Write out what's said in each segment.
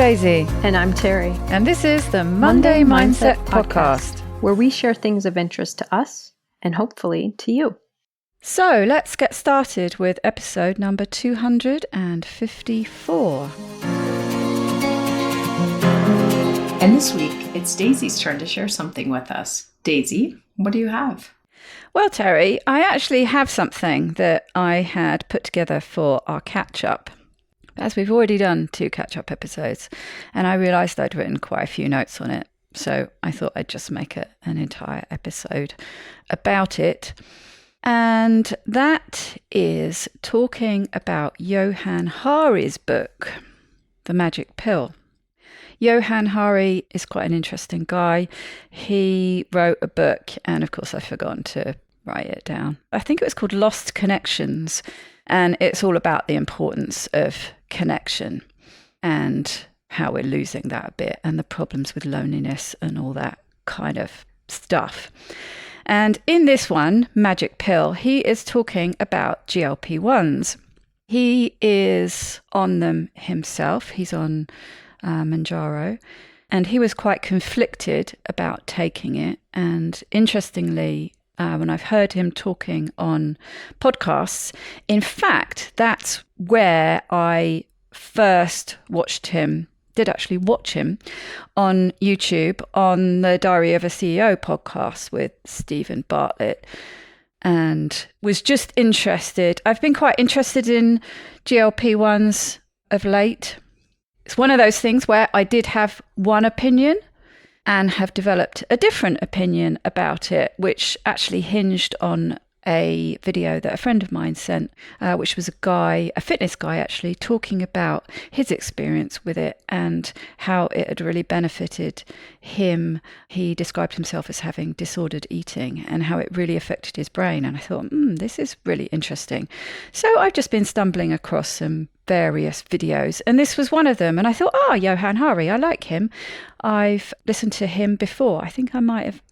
Daisy. And I'm Terry. And this is the Monday Mindset Podcast, where we share things of interest to us and hopefully to you. So let's get started with episode number 254. And this week, it's Daisy's turn to share something with us. Daisy, what do you have? Well, Terry, I actually have something that I had put together for our catch-up, as we've already done 2 catch-up episodes, and I realised I'd written quite a few notes on it, so I thought I'd just make an entire episode about it. And that is talking about Johann Hari's book, The Magic Pill. Johann Hari is quite an interesting guy. He wrote a book, and of course I've forgotten to write it down. I think it was called Lost Connections, and it's all about the importance of connection and how we're losing that a bit and the problems with loneliness and all that kind of stuff. And in this one, Magic Pill, he is talking about GLP-1s. He is on them himself. He's on Manjaro, and he was quite conflicted about taking it. And interestingly, when I've heard him talking on podcasts, in fact, that's where I first did actually watch him on YouTube on the Diary of a CEO podcast with Steven Bartlett, and was just interested. I've been quite interested in GLP-1s of late. It's one of those things where I did have one opinion and have developed a different opinion about it, which actually hinged on a video that a friend of mine sent, which was a fitness guy actually, talking about his experience with it and how it had really benefited him. He described himself as having disordered eating and how it really affected his brain. And I thought, this is really interesting. So I've just been stumbling across some various videos, and this was one of them. And I thought, Johann Hari, I like him. I've listened to him before. I think I might have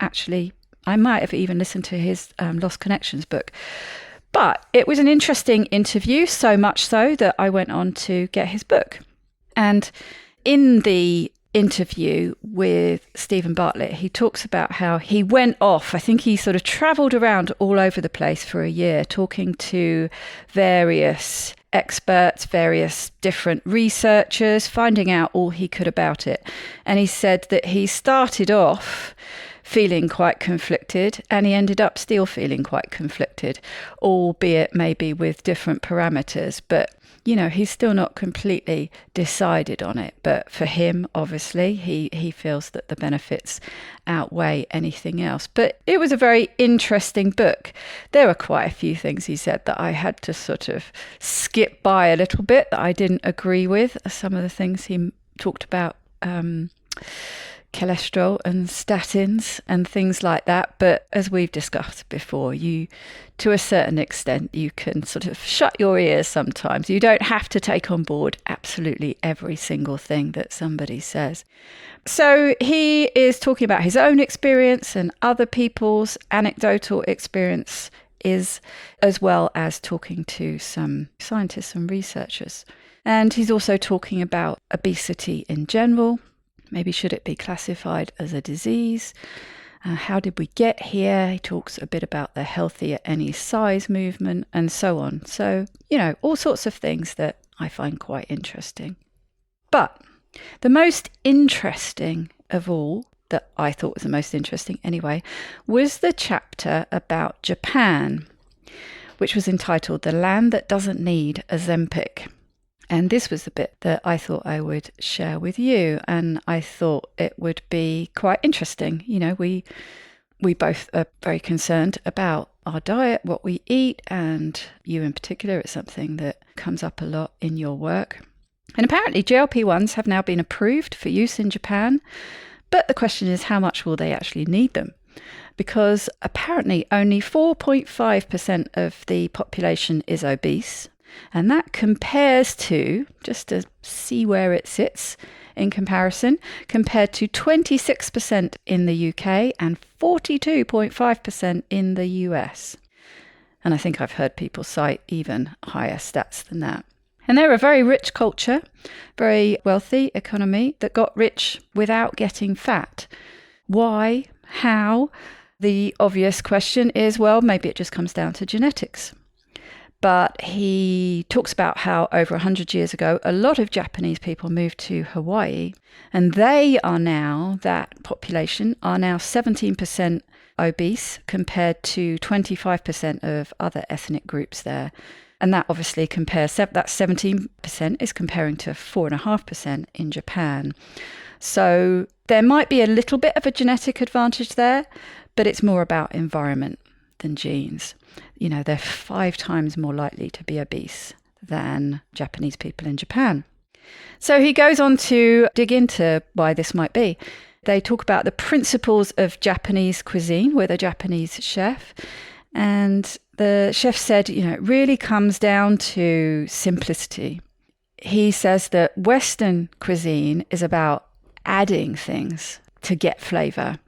even listened to his Lost Connections book. But it was an interesting interview, so much so that I went on to get his book. And in the interview with Steven Bartlett, he talks about how he went off. I think he sort of travelled around all over the place for a year, talking to various experts, various different researchers, finding out all he could about it. And he said that he started off feeling quite conflicted, and he ended up still feeling quite conflicted, albeit maybe with different parameters. But, he's still not completely decided on it. But for him, obviously, he feels that the benefits outweigh anything else. But it was a very interesting book. There were quite a few things he said that I had to sort of skip by a little bit, that I didn't agree with. Some of the things he talked about, cholesterol and statins and things like that. But as we've discussed before, to a certain extent, you can sort of shut your ears sometimes. You don't have to take on board absolutely every single thing that somebody says. So he is talking about his own experience and other people's anecdotal experience, as well as talking to some scientists and researchers. And he's also talking about obesity in general. Maybe should it be classified as a disease? How did we get here? He talks a bit about the healthy at any size movement and so on. So, all sorts of things that I find quite interesting. But the most interesting of all, that I thought was the most interesting anyway, was the chapter about Japan, which was entitled The Land That Doesn't Need Ozempic. And this was the bit that I thought I would share with you, and I thought it would be quite interesting. We both are very concerned about our diet, what we eat, and you in particular, it's something that comes up a lot in your work. And apparently GLP-1s have now been approved for use in Japan, but the question is, how much will they actually need them? Because apparently only 4.5% of the population is obese. And that compares to, just to see where it sits in comparison, compared to 26% in the UK and 42.5% in the US. And I think I've heard people cite even higher stats than that. And they're a very rich culture, very wealthy economy that got rich without getting fat. Why? How? The obvious question is, well, maybe it just comes down to genetics. But he talks about how over 100 years ago, a lot of Japanese people moved to Hawaii, and they are now, that population, are now 17% obese compared to 25% of other ethnic groups there. And that obviously compares, that 17% is comparing to 4.5% in Japan. So there might be a little bit of a genetic advantage there, but it's more about environment than genes. You know, they're 5 times more likely to be obese than Japanese people in Japan. So he goes on to dig into why this might be. They talk about the principles of Japanese cuisine with a Japanese chef. And the chef said, you know, it really comes down to simplicity. He says that Western cuisine is about adding things to get flavor,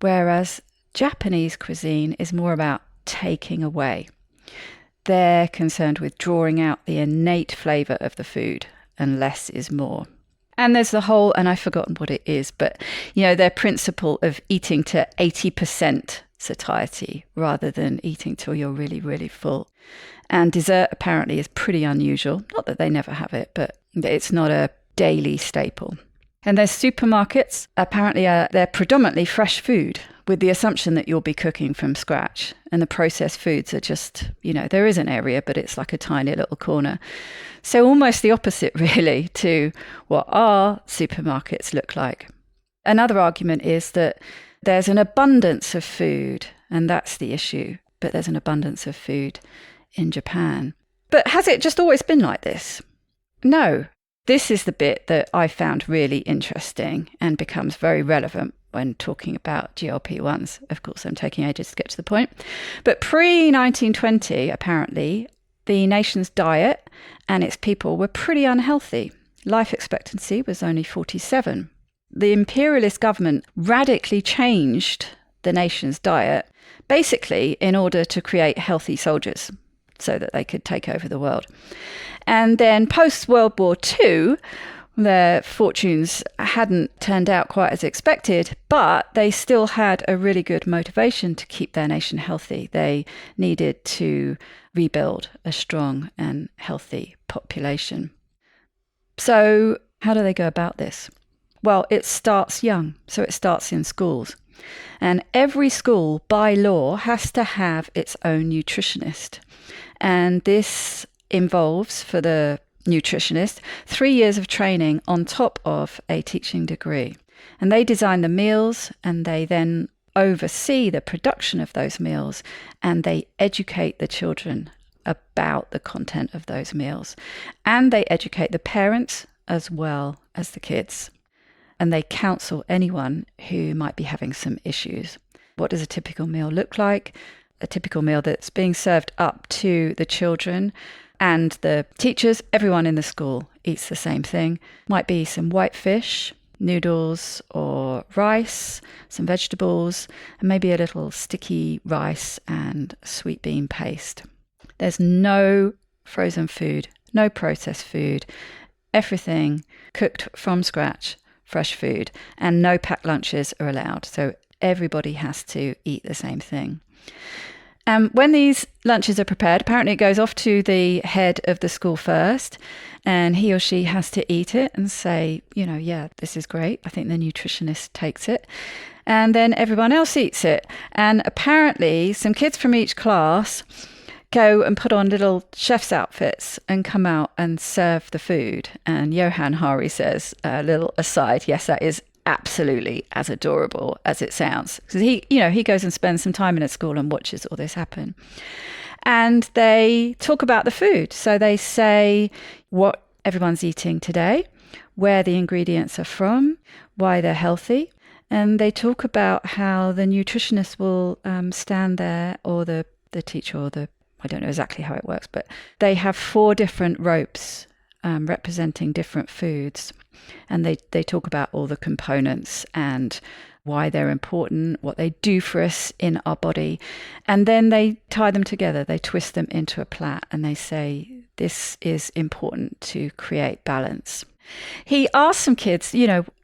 whereas Japanese cuisine is more about taking away. They're concerned with drawing out the innate flavor of the food, and less is more. And there's the whole, and I've forgotten what it is, but, you know, their principle of eating to 80% satiety rather than eating till you're really, really full. And dessert apparently is pretty unusual. Not that they never have it, but it's not a daily staple. And their supermarkets, apparently they're predominantly fresh food with the assumption that you'll be cooking from scratch. And the processed foods are just, you know, there is an area, but it's like a tiny little corner. So almost the opposite really to what our supermarkets look like. Another argument is that there's an abundance of food, and that's the issue. But there's an abundance of food in Japan. But has it just always been like this? No. This is the bit that I found really interesting and becomes very relevant when talking about GLP-1s. Of course, I'm taking ages to get to the point. But pre-1920, apparently, the nation's diet and its people were pretty unhealthy. Life expectancy was only 47. The imperialist government radically changed the nation's diet, basically in order to create healthy soldiers so that they could take over the world. And then post-World War II, their fortunes hadn't turned out quite as expected, but they still had a really good motivation to keep their nation healthy. They needed to rebuild a strong and healthy population. So how do they go about this? Well, it starts young, so it starts in schools. And every school, by law, has to have its own nutritionist. And this involves, for the nutritionist, 3 years of training on top of a teaching degree. And they design the meals, and they then oversee the production of those meals, and they educate the children about the content of those meals. And they educate the parents as well as the kids. And they counsel anyone who might be having some issues. What does a typical meal look like? A typical meal that's being served up to the children and the teachers. Everyone in the school eats the same thing. Might be some white fish, noodles or rice, some vegetables, and maybe a little sticky rice and sweet bean paste. There's no frozen food, no processed food, everything cooked from scratch, fresh food, and no packed lunches are allowed. So everybody has to eat the same thing. When these lunches are prepared, apparently it goes off to the head of the school first, and he or she has to eat it and say, you know, yeah, this is great. I think the nutritionist takes it. And then everyone else eats it. And apparently some kids from each class go and put on little chef's outfits and come out and serve the food. And Johann Hari says, a little aside, yes, that is absolutely as adorable as it sounds. Because he goes and spends some time in a school and watches all this happen. And they talk about the food. So they say what everyone's eating today, where the ingredients are from, why they're healthy. And they talk about how the nutritionist will stand there, or the teacher, or I don't know exactly how it works, but they have 4 different ropes representing different foods. And they talk about all the components and why they're important, what they do for us in our body. And then they tie them together. They twist them into a plait and they say, this is important to create balance. He asked some kids,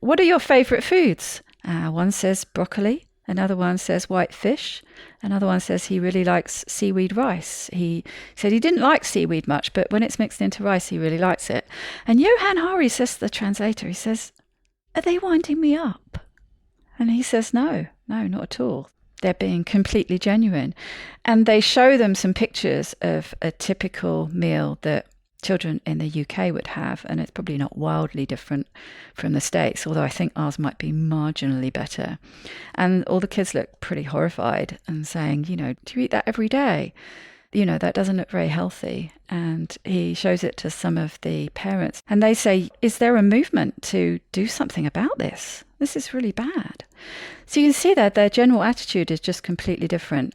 what are your favorite foods? One says broccoli. Another one says white fish. Another one says he really likes seaweed rice. He said he didn't like seaweed much, but when it's mixed into rice, he really likes it. And Johann Hari says to the translator, he says, are they winding me up? And he says, no, not at all. They're being completely genuine. And they show them some pictures of a typical meal that children in the UK would have, and it's probably not wildly different from the States, although I think ours might be marginally better. And all the kids look pretty horrified and saying, do you eat that every day? That doesn't look very healthy. And he shows it to some of the parents, and they say, is there a movement to do something about this? This is really bad. So you can see that their general attitude is just completely different.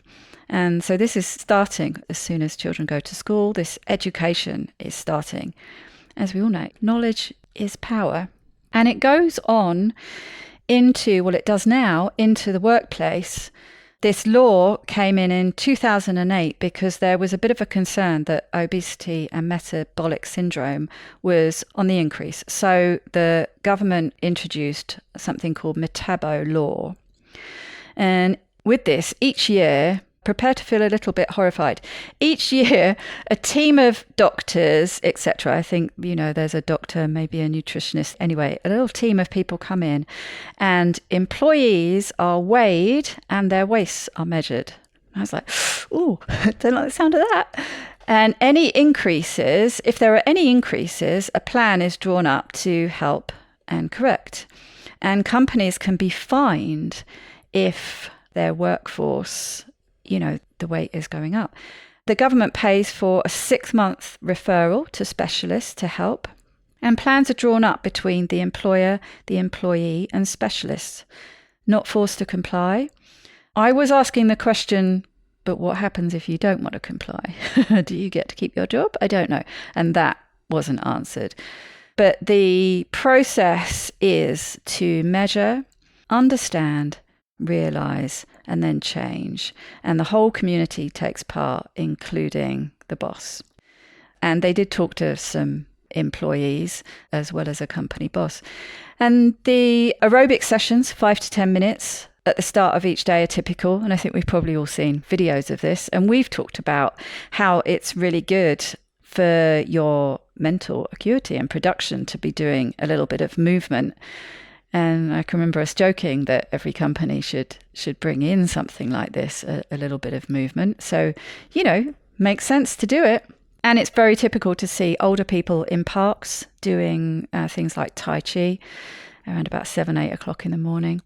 And so this is starting as soon as children go to school. This education is starting. As we all know, knowledge is power. And it goes on into, it does now, into the workplace. This law came in 2008 because there was a bit of a concern that obesity and metabolic syndrome was on the increase. So the government introduced something called Metabo Law. And with this, each year, prepare to feel a little bit horrified. Each year, a team of doctors, etc. I think, there's a doctor, maybe a nutritionist. Anyway, a little team of people come in and employees are weighed and their waists are measured. I was like, ooh, don't like the sound of that. And any increases, if there are any increases, a plan is drawn up to help and correct. And companies can be fined if their workforce the weight is going up. The government pays for a 6-month referral to specialists to help, and plans are drawn up between the employer, the employee, and specialists. Not forced to comply. I was asking the question, but what happens if you don't want to comply? Do you get to keep your job? I don't know. And that wasn't answered. But the process is to measure, understand, realize, and then change. And the whole community takes part, including the boss. And they did talk to some employees as well as a company boss. And the aerobic sessions, 5 to 10 minutes at the start of each day, are typical. And I think we've probably all seen videos of this. And we've talked about how it's really good for your mental acuity and production to be doing a little bit of movement. And I can remember us joking that every company should bring in something like this, a little bit of movement. So, makes sense to do it. And it's very typical to see older people in parks doing things like Tai Chi around about 7, 8 o'clock in the morning.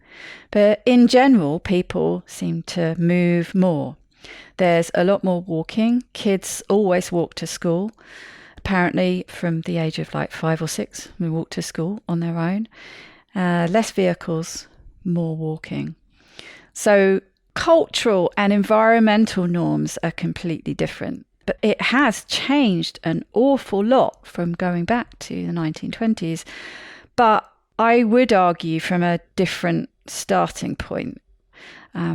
But in general, people seem to move more. There's a lot more walking. Kids always walk to school. Apparently, from the age of 5 or 6, we walk to school on their own. Less vehicles, more walking. So cultural and environmental norms are completely different. But it has changed an awful lot from going back to the 1920s. But I would argue from a different starting point.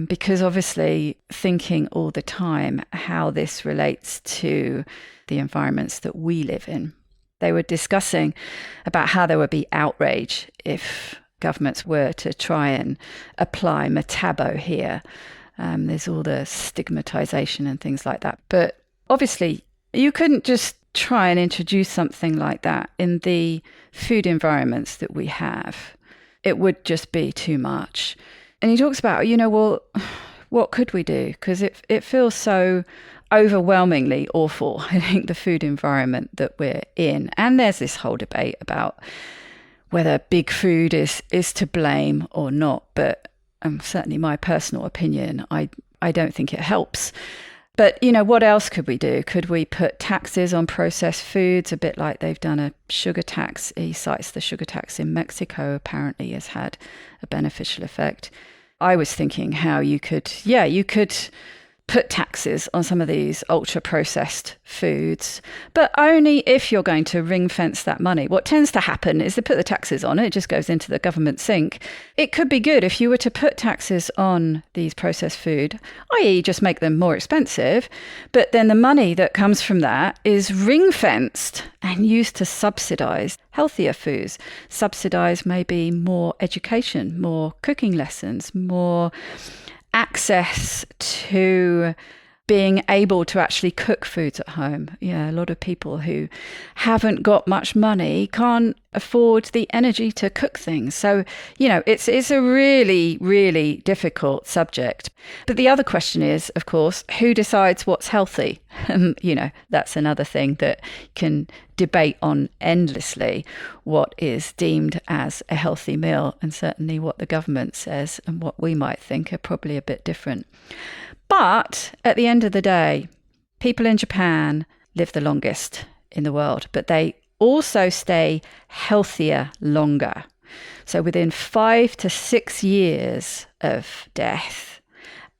Because obviously thinking all the time how this relates to the environments that we live in. They were discussing about how there would be outrage if governments were to try and apply Metabo here. There's all the stigmatization and things like that. But obviously, you couldn't just try and introduce something like that in the food environments that we have. It would just be too much. And he talks about, what could we do? Because it feels so overwhelmingly awful, I think, the food environment that we're in. And there's this whole debate about whether big food is to blame or not. But certainly my personal opinion, I don't think it helps. But, what else could we do? Could we put taxes on processed foods, a bit like they've done a sugar tax? He cites the sugar tax in Mexico apparently has had a beneficial effect. I was thinking how you could put taxes on some of these ultra processed foods, but only if you're going to ring fence that money. What tends to happen is they put the taxes on, it just goes into the government sink. It could be good if you were to put taxes on these processed food, i.e. just make them more expensive, but then the money that comes from that is ring fenced and used to subsidize healthier foods, subsidize maybe more education, more cooking lessons, more access to being able to actually cook foods at home. Yeah, a lot of people who haven't got much money can't afford the energy to cook things. So, it's a really, really difficult subject. But the other question is, of course, who decides what's healthy? That's another thing that can debate on endlessly, what is deemed as a healthy meal, and certainly what the government says and what we might think are probably a bit different. But at the end of the day, people in Japan live the longest in the world, but they also stay healthier longer. So within 5 to 6 years of death,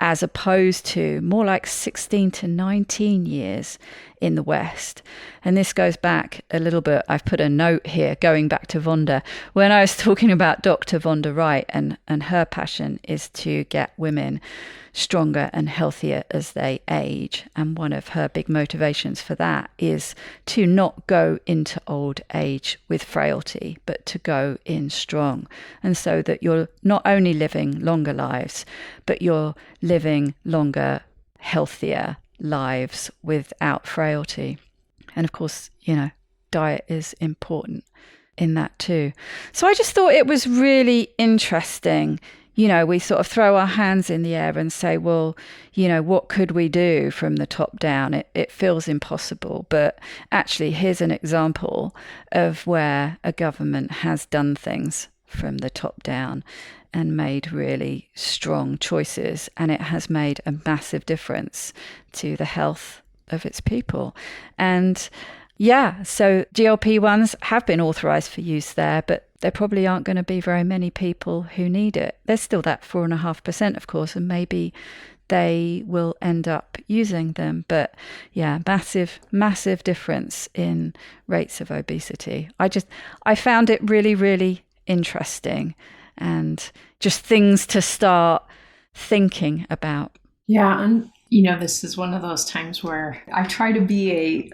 as opposed to more like 16 to 19 years in the West. And this goes back a little bit. I've put a note here going back to Vonda. When I was talking about Dr. Vonda Wright and her passion is to get women stronger and healthier as they age. And one of her big motivations for that is to not go into old age with frailty, but to go in strong. And so that you're not only living longer lives, but you're living longer, healthier lives without frailty. And of course, diet is important in that too. So I just thought it was really interesting. We sort of throw our hands in the air and say, well, what could we do from the top down? It feels impossible. But actually, here's an example of where a government has done things from the top down and made really strong choices. And it has made a massive difference to the health of its people. And yeah, so GLP-1s have been authorized for use there, but there probably aren't going to be very many people who need it. There's still that 4.5%, of course, and maybe they will end up using them. But yeah, massive, massive difference in rates of obesity. I found it really, really interesting and just things to start thinking about. Yeah, and this is one of those times where I try to be a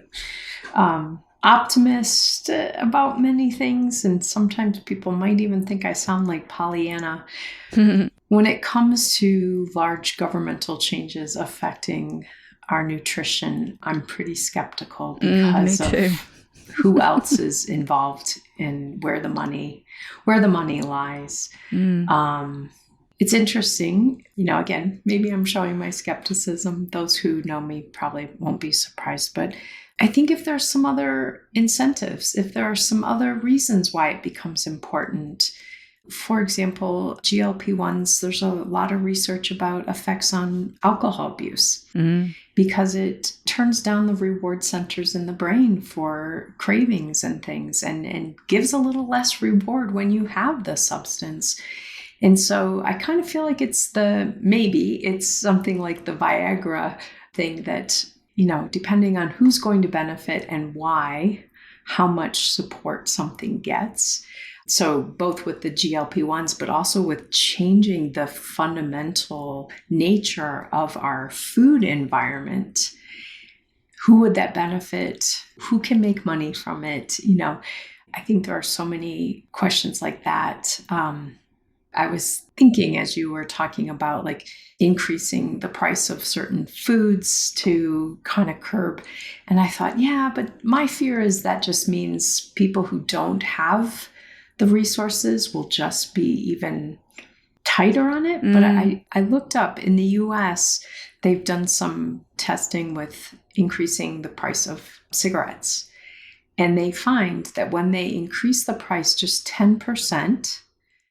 optimist about many things, and sometimes people might even think I sound like Pollyanna. When it comes to large governmental changes affecting our nutrition, I'm pretty skeptical because of who else is involved and where the money lies. It's interesting, again, maybe I'm showing my skepticism. Those who know me probably won't be surprised, but I think if there's some other incentives, if there are some other reasons why it becomes important, for example, GLP-1s, there's a lot of research about effects on alcohol abuse because it turns down the reward centers in the brain for cravings and things and gives a little less reward when you have the substance. And so I kind of feel like it's something like the Viagra thing that, depending on who's going to benefit and why, how much support something gets. So both with the GLP-1s, but also with changing the fundamental nature of our food environment. Who would that benefit? Who can make money from it? I think there are so many questions like that. I was thinking as you were talking about like increasing the price of certain foods to kind of curb. And I thought, yeah, but my fear is that just means people who don't have the resources will just be even tighter on it. But I looked up in the US, they've done some testing with increasing the price of cigarettes. And they find that when they increase the price just 10%,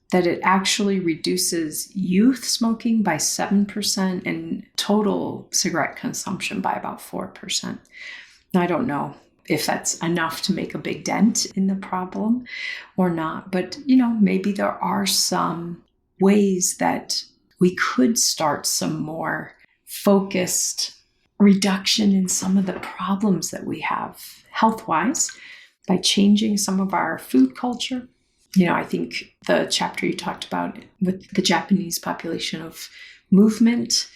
that it actually reduces youth smoking by 7% and total cigarette consumption by about 4%. Now, I don't know if that's enough to make a big dent in the problem or not, but maybe there are some ways that we could start some more focused reduction in some of the problems that we have health-wise by changing some of our food culture. I think the chapter you talked about with the Japanese population of movement,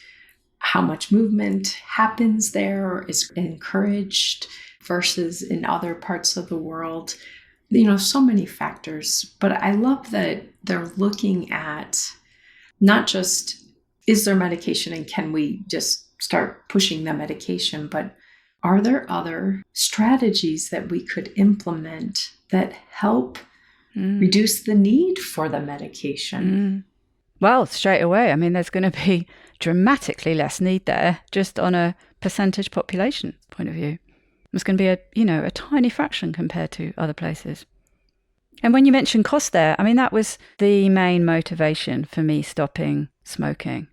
how much movement happens there or is encouraged versus in other parts of the world. So many factors. But I love that they're looking at not just, is there medication and can we just start pushing the medication, but are there other strategies that we could implement that help reduce the need for the medication? Well, straight away, there's going to be dramatically less need there just on a percentage population point of view. It's going to be a tiny fraction compared to other places. And when you mentioned cost there, that was the main motivation for me stopping smoking.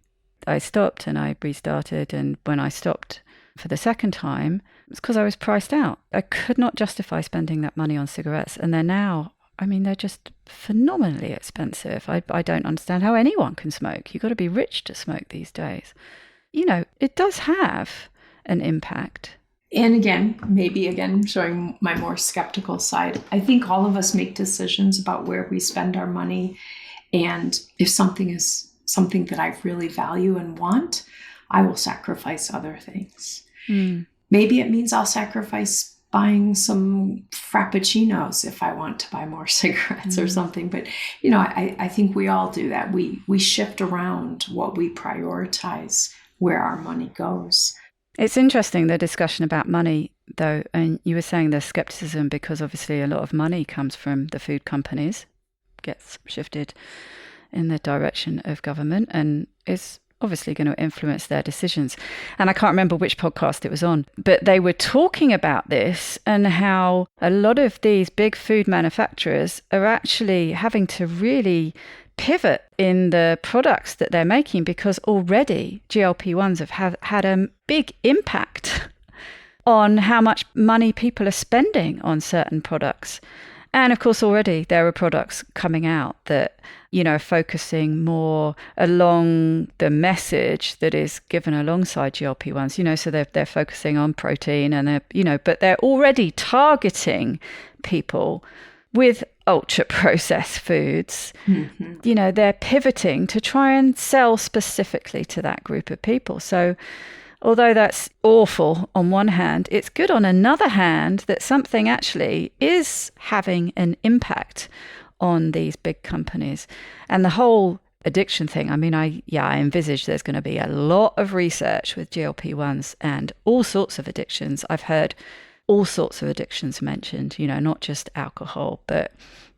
I stopped and I restarted. And when I stopped for the second time, it's because I was priced out. I could not justify spending that money on cigarettes. And they're now, they're just phenomenally expensive. I don't understand how anyone can smoke. You've got to be rich to smoke these days. It does have an impact. And maybe showing my more skeptical side. I think all of us make decisions about where we spend our money. And if something is something that I really value and want, I will sacrifice other things. Maybe it means I'll sacrifice buying some frappuccinos if I want to buy more cigarettes or something. But, I think we all do that. We shift around what we prioritize, where our money goes. It's interesting, the discussion about money, though, and you were saying there's skepticism because obviously a lot of money comes from the food companies, gets shifted in the direction of government and is obviously going to influence their decisions. And I can't remember which podcast it was on, but they were talking about this and how a lot of these big food manufacturers are actually having to really pivot in the products that they're making because already GLP-1s have had a big impact on how much money people are spending on certain products. And of course, already there are products coming out that, are focusing more along the message that is given alongside GLP-1s, so they're focusing on protein and but they're already targeting people with ultra processed foods. They're pivoting to try and sell specifically to that group of people. So although that's awful on one hand, it's good on another hand that something actually is having an impact on these big companies. And the whole addiction thing, I envisage there's going to be a lot of research with GLP-1s and all sorts of addictions. I've heard all sorts of addictions mentioned, not just alcohol, but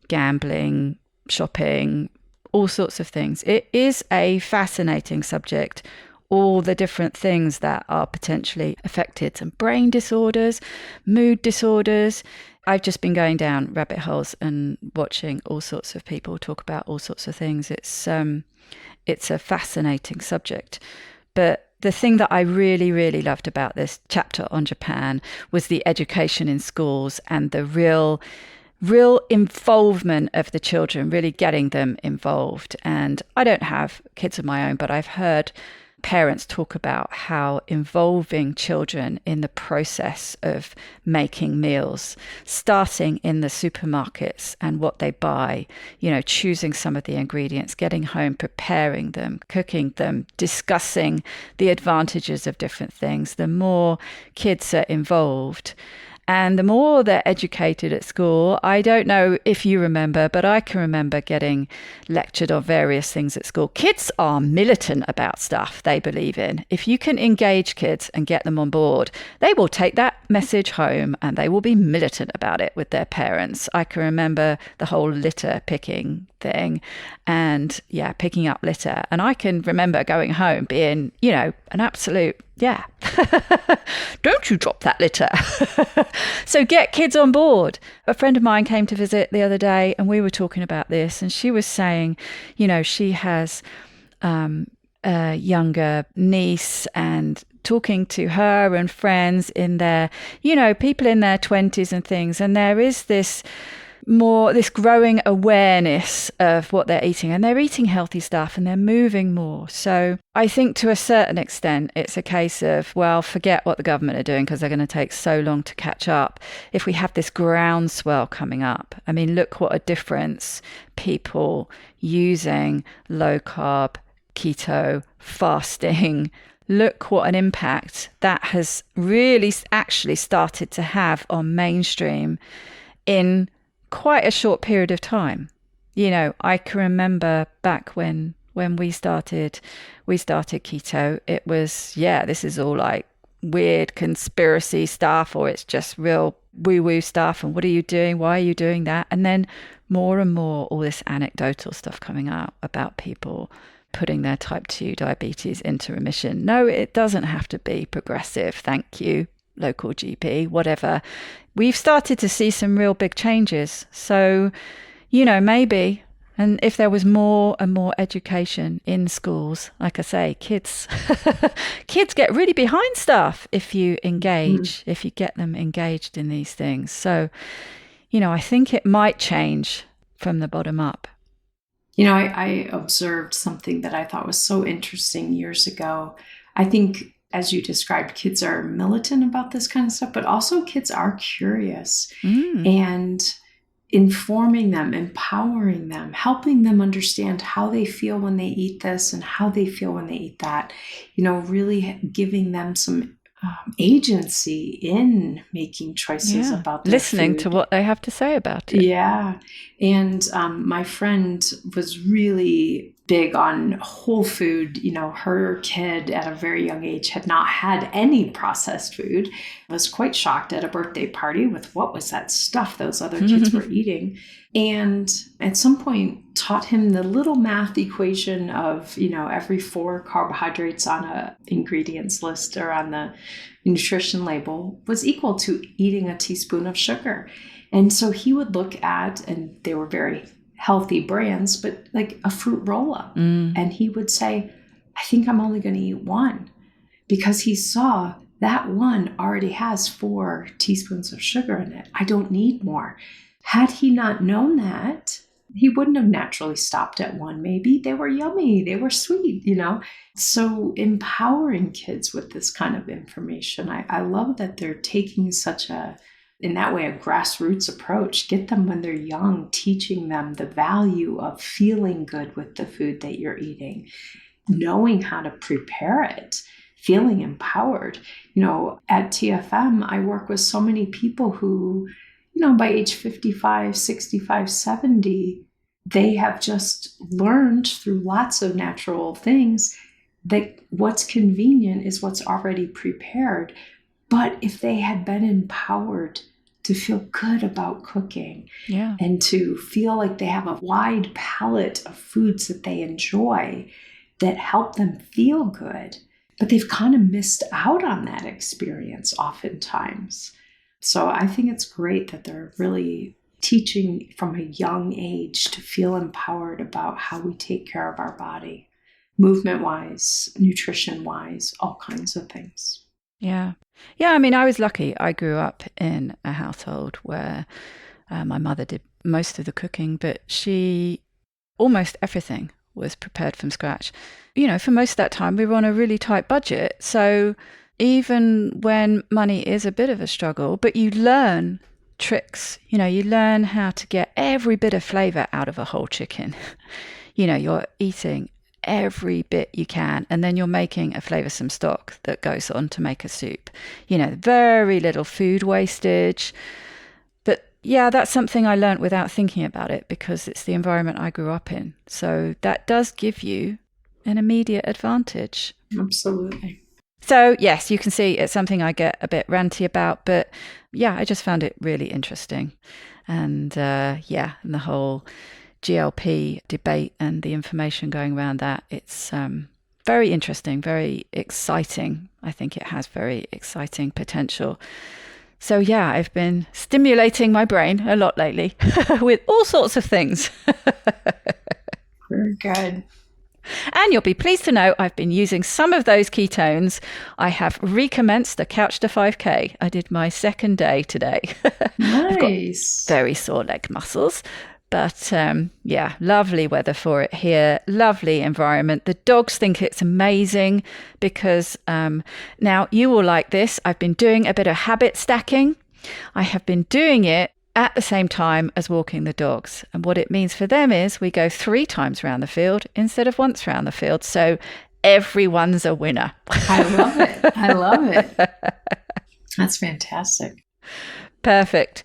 gambling, shopping, all sorts of things. It is a fascinating subject. All the different things that are potentially affected, some brain disorders, mood disorders. I've just been going down rabbit holes and watching all sorts of people talk about all sorts of things. It's a fascinating subject. But the thing that I really, really loved about this chapter on Japan was the education in schools and the real involvement of the children, really getting them involved. And I don't have kids of my own, but I've heard parents talk about how involving children in the process of making meals, starting in the supermarkets and what they buy, choosing some of the ingredients, getting home, preparing them, cooking them, discussing the advantages of different things. The more kids are involved and the more they're educated at school. I don't know if you remember, but I can remember getting lectured on various things at school. Kids are militant about stuff they believe in. If you can engage kids and get them on board, they will take that message home and they will be militant about it with their parents. I can remember the whole litter picking thing and picking up litter. And I can remember going home being, an absolute don't you drop that litter. So get kids on board. A friend of mine came to visit the other day and we were talking about this and she was saying, she has a younger niece and talking to her and friends in their, people in their 20s and things. And there is this this growing awareness of what they're eating, and they're eating healthy stuff and they're moving more. So I think to a certain extent, it's a case of, well, forget what the government are doing because they're going to take so long to catch up. If we have this groundswell coming up, I mean, look what a difference people using low carb, keto, fasting, look what an impact that has really actually started to have on mainstream in quite a short period of time. I can remember back when we started keto, it was, this is all like weird conspiracy stuff, or it's just real woo-woo stuff. And what are you doing? Why are you doing that? And then more and more, all this anecdotal stuff coming out about people putting their type 2 diabetes into remission. No, it doesn't have to be progressive. Thank you, local GP, whatever. We've started to see some real big changes. So, maybe, and if there was more and more education in schools, like I say, kids get really behind stuff if you engage, if you get them engaged in these things. So, I think it might change from the bottom up. I observed something that I thought was so interesting years ago. I think, as you described, kids are militant about this kind of stuff, but also kids are curious. And informing them, empowering them, helping them understand how they feel when they eat this and how they feel when they eat that, really giving them some agency in making choices about their listening food. to what they have to say about it. Yeah. And my friend was really big on whole food. Her kid at a very young age had not had any processed food. I was quite shocked at a birthday party with what was that stuff those other kids were eating. And at some point taught him the little math equation of, every 4 carbohydrates on a ingredients list or on the nutrition label was equal to eating a teaspoon of sugar. And so he would look at, and they were very healthy brands, but like a fruit roll-up. And he would say, I think I'm only going to eat one, because he saw that one already has 4 teaspoons of sugar in it. I don't need more. Had he not known that, he wouldn't have naturally stopped at one. Maybe they were yummy, they were sweet, So empowering kids with this kind of information, I love that they're taking such in that way, a grassroots approach. Get them when they're young, teaching them the value of feeling good with the food that you're eating, knowing how to prepare it, feeling empowered. At TFM, I work with so many people who, by age 55, 65, 70, they have just learned through lots of natural things that what's convenient is what's already prepared. But if they had been empowered to feel good about cooking and to feel like they have a wide palette of foods that they enjoy that help them feel good, but they've kind of missed out on that experience oftentimes. So I think it's great that they're really teaching from a young age to feel empowered about how we take care of our body, movement-wise, nutrition-wise, all kinds of things. Yeah. I mean, I was lucky. I grew up in a household where my mother did most of the cooking, but almost everything was prepared from scratch. For most of that time, we were on a really tight budget. So even when money is a bit of a struggle, but you learn tricks, you learn how to get every bit of flavor out of a whole chicken. You're eating every bit you can, and then you're making a flavoursome stock that goes on to make a soup. Very little food wastage. But that's something I learned without thinking about it, because it's the environment I grew up in. So that does give you an immediate advantage. Absolutely. So yes, you can see it's something I get a bit ranty about, but I just found it really interesting. And and the whole GLP debate and the information going around that, it's very interesting, very exciting. I think it has very exciting potential. So I've been stimulating my brain a lot lately with all sorts of things. Very good. And you'll be pleased to know I've been using some of those ketones. I have recommenced the Couch to 5K. I did my second day today. Nice. Very sore leg muscles. But yeah, lovely weather for it here. Lovely environment. The dogs think it's amazing because now you will like this. I've been doing a bit of habit stacking. I have been doing it at the same time as walking the dogs. And what it means for them is we go 3 times around the field instead of once around the field. So everyone's a winner. I love it. I love it. That's fantastic. Perfect.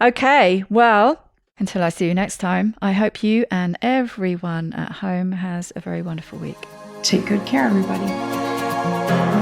Okay, well, until I see you next time, I hope you and everyone at home has a very wonderful week. Take good care, everybody.